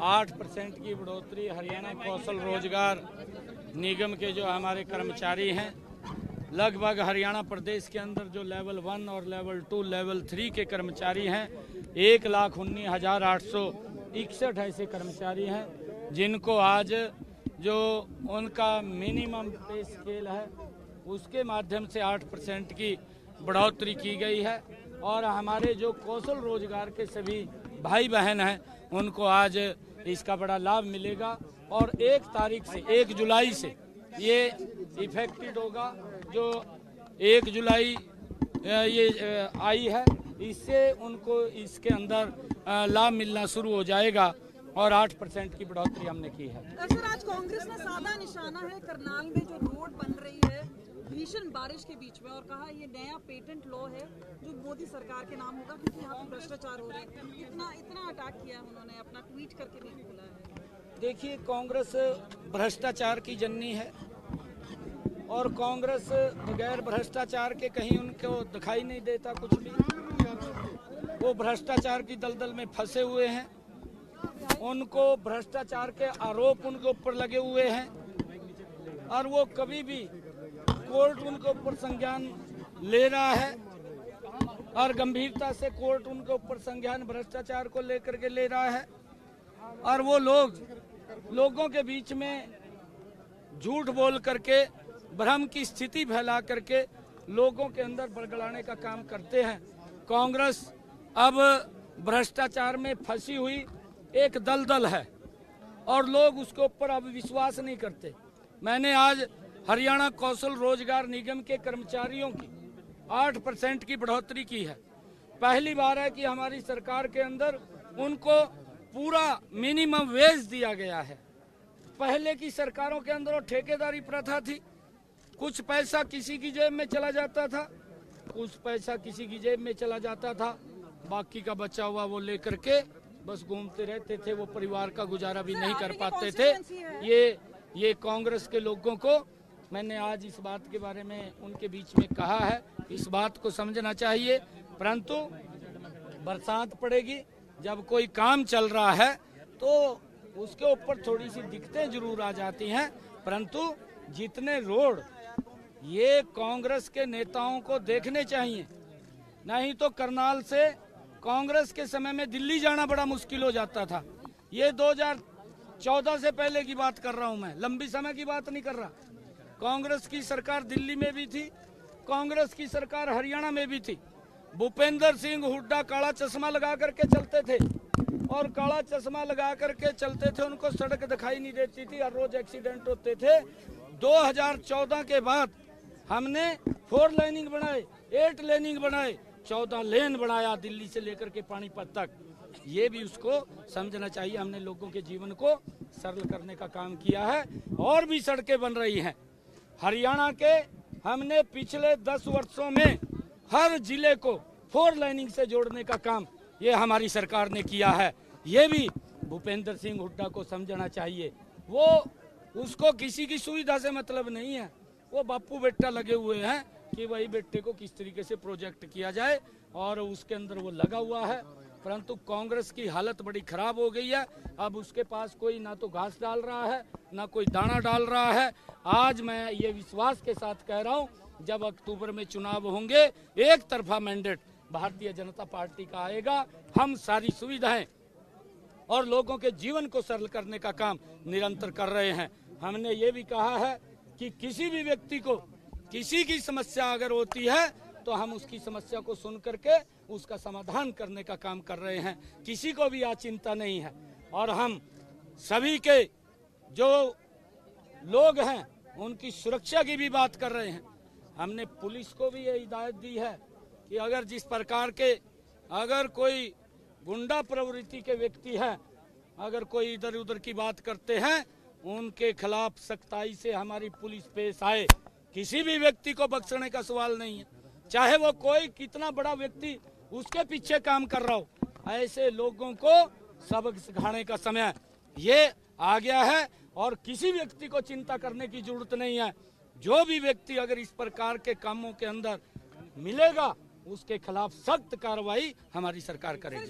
8% की बढ़ोतरी हरियाणा कौशल रोजगार निगम के जो हमारे कर्मचारी हैं, लगभग हरियाणा प्रदेश के अंदर जो लेवल 1 और लेवल 2, लेवल 3 के कर्मचारी हैं, 1,19,861 ऐसे कर्मचारी हैं जिनको आज जो उनका मिनिमम पे स्केल है उसके माध्यम से 8% की बढ़ोतरी की गई है। और हमारे जो कौशल रोजगार के सभी भाई बहन हैं उनको आज इसका बड़ा लाभ मिलेगा। और 1 जुलाई से ये इफेक्टेड होगा। जो 1 जुलाई ये आई है, इससे उनको इसके अंदर लाभ मिलना शुरू हो जाएगा और 8% की बढ़ोतरी हमने की है। सर, आज कांग्रेस ने साधा निशाना है करनाल में जो रोड बन रही है भीषण बारिश के बीच में, और कहा ये नया पेटेंट लॉ है जो मोदी सरकार के नाम होगा क्योंकि यहाँ पे भ्रष्टाचार हो रहा है। इतना अटैक किया उन्होंने, अपना ट्वीट करके नहीं बोला है। देखिए, कांग्रेस भ्रष्टाचार की जननी है और कांग्रेस बगैर भ्रष्टाचार के कहीं उनको दिखाई नहीं देता कुछ भी। वो भ्रष्टाचार की दलदल में फंसे हुए हैं, उनको भ्रष्टाचार के आरोप उनके ऊपर लगे हुए हैं और वो कभी भी कोर्ट उनके ऊपर संज्ञान ले रहा है और गंभीरता से कोर्ट उनके ऊपर संज्ञान भ्रष्टाचार को लेकर के ले रहा है। और वो लोगों के बीच में झूठ बोल करके, भ्रम की स्थिति फैला करके लोगों के अंदर बड़गड़ाने का काम करते हैं। कांग्रेस अब भ्रष्टाचार में फंसी हुई एक दलदल है और लोग उसके ऊपर अब विश्वास नहीं करते। मैंने आज हरियाणा कौशल रोजगार निगम के कर्मचारियों की 8% की बढ़ोतरी की है। पहली बार है कि हमारी सरकार के अंदर उनको पूरा मिनिमम वेज दिया गया है। पहले की सरकारों के अंदर वो ठेकेदारी प्रथा थी, कुछ पैसा किसी की जेब में चला जाता था, कुछ पैसा किसी की जेब में चला जाता था, बाकी का बचा हुआ वो लेकर के बस घूमते रहते थे। वो परिवार का गुजारा भी नहीं कर पाते थे। ये कांग्रेस के लोगों को मैंने आज इस बात के बारे में उनके बीच में कहा है, इस बात को समझना चाहिए। परंतु बरसात पड़ेगी, जब कोई काम चल रहा है तो उसके ऊपर थोड़ी सी दिक्कतें जरूर आ जाती हैं, परंतु जितने रोड ये कांग्रेस के नेताओं को देखने चाहिए, नहीं तो करनाल से कांग्रेस के समय में दिल्ली जाना बड़ा मुश्किल हो जाता था। ये 2014 से पहले की बात कर रहा हूं मैं, लंबी समय की बात नहीं कर रहा। कांग्रेस की सरकार दिल्ली में भी थी, कांग्रेस की सरकार हरियाणा में भी थी। भूपेंद्र सिंह हुड्डा काला चश्मा लगा करके चलते थे और काला चश्मा लगा करके चलते थे, उनको सड़क दिखाई नहीं देती थी, हर रोज एक्सीडेंट होते थे। 2014 के बाद हमने 4 लेनिंग बनाए, 8 लेनिंग बनाए, 14 लेन बनाया दिल्ली से लेकर के पानीपत तक। ये भी उसको समझना चाहिए। हमने लोगों के जीवन को सरल करने का काम किया है और भी सड़कें बन रही हैं। हरियाणा के हमने पिछले 10 वर्षों में हर जिले को 4 लाइनिंग से जोड़ने का काम ये हमारी सरकार ने किया है। ये भी भूपेंद्र सिंह हुड्डा को समझना चाहिए। वो उसको किसी की सुविधा से मतलब नहीं है, वो बापू बेटा लगे हुए हैं कि वही बेटे को किस तरीके से प्रोजेक्ट किया जाए और उसके अंदर वो लगा हुआ है। परंतु कांग्रेस की हालत बड़ी खराब हो गई है। अब उसके पास कोई ना तो घास डाल रहा है, ना कोई दाना डाल रहा है। आज मैं ये विश्वास के साथ कह रहा हूँ, जब अक्टूबर में चुनाव होंगे, एक तरफा मैंडेट भारतीय जनता पार्टी का आएगा। हम सारी सुविधाएं और लोगों के जीवन को सरल करने का काम निरंतर कर रहे हैं। हमने ये भी कहा है कि किसी भी व्यक्ति को किसी की समस्या अगर होती है तो हम उसकी समस्या को सुन करके उसका समाधान करने का काम कर रहे हैं। किसी को भी चिंता नहीं है और हम सभी के जो लोग हैं उनकी सुरक्षा की भी बात कर रहे हैं। हमने पुलिस को भी ये हिदायत दी है कि अगर जिस प्रकार के अगर कोई गुंडा प्रवृत्ति के व्यक्ति हैं, अगर कोई इधर उधर की बात करते हैं, उनके खिलाफ सख्ताई से हमारी पुलिस पेश आए। किसी भी व्यक्ति को बख्शने का सवाल नहीं है, चाहे वो कोई कितना बड़ा व्यक्ति उसके पीछे काम कर रहा हो। ऐसे लोगों को सबक सिखाने का समय ये आ गया है और किसी व्यक्ति को चिंता करने की जरूरत नहीं है। जो भी व्यक्ति अगर इस प्रकार के कामों के अंदर मिलेगा उसके खिलाफ सख्त कार्रवाई हमारी सरकार करेगी।